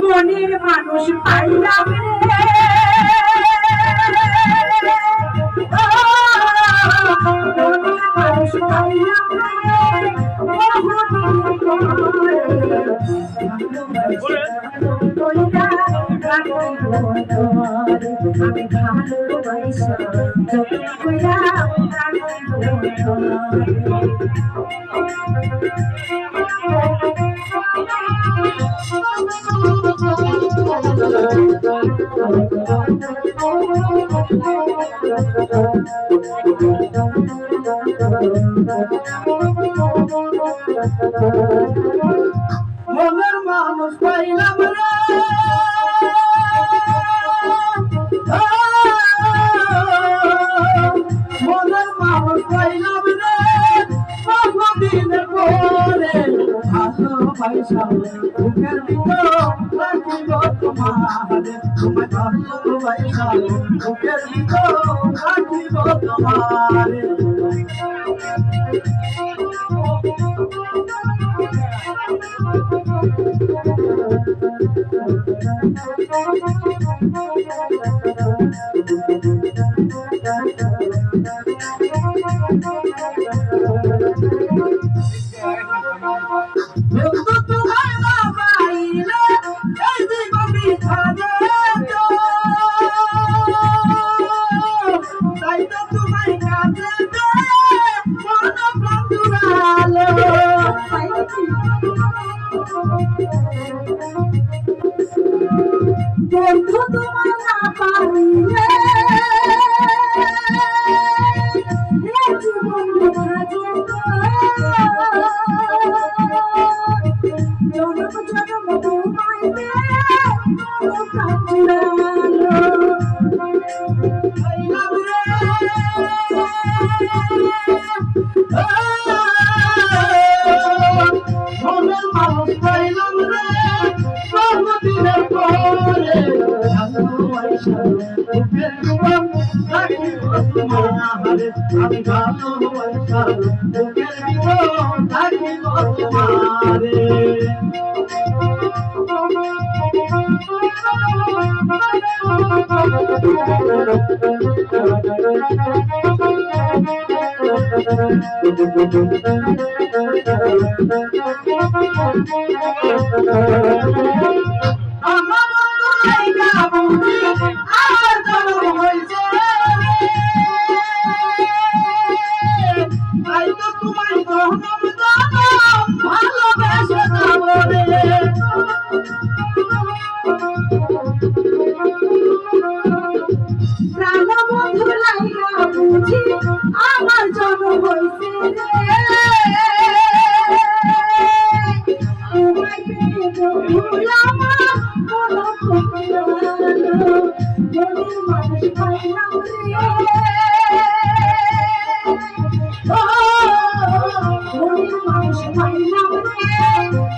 মনের মানুষ পাইলাম রে মানুষ পাইলাম আমি ভালোবাসা মনের মানুষ পাইলাম রে মনের মানুষ পাইলাম রে বহুদিন পরে ভালোবাসা বুকের ভিতর রাখিব তোমারে তোমায় ভালোবাসা বুকের ভিতর রাখিব তোমারে বন্ধু তোমার না পাইলে জীবন দেখা যেত জনম জনম তোমায় আমি ভালোবাসা বুকের ভিতর রাখিব তোমারে আমার লাইগা বুঝি আমার জন্ম হইছে তাই তো তোমায় জনম জনম ভালোবেসে যাব রে প্রাণ বন্ধু লাইগা বুঝি আমার জন্ম হইছে রে তোমায় পেয়ে ভুলাম মনের মানুষ পাইলাম রে মনের মানুষ পাইলাম রে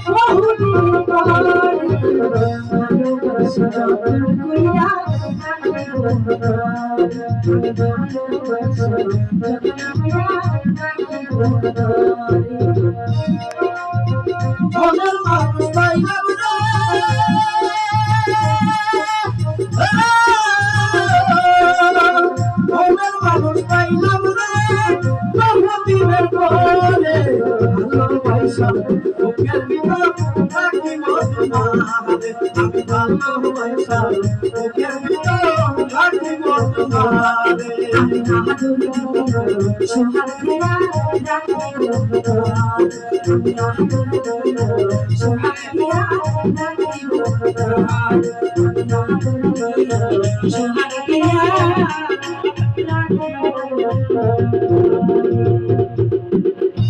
বহুদিন পরে ভালোবাসা যতন কইরা মনের মানুষ পাইলাম রে মনের মানুষ পাইলাম রে বহুদিনের পরে ভালোবাসা বুকের ভিতর রাখিব তোমারে আমি ভালোবাসা বুকের ভিতর রাখিব তোমারে সোহাগেরা রাখিব সোহাগেরা রাখিব সোহাগেরা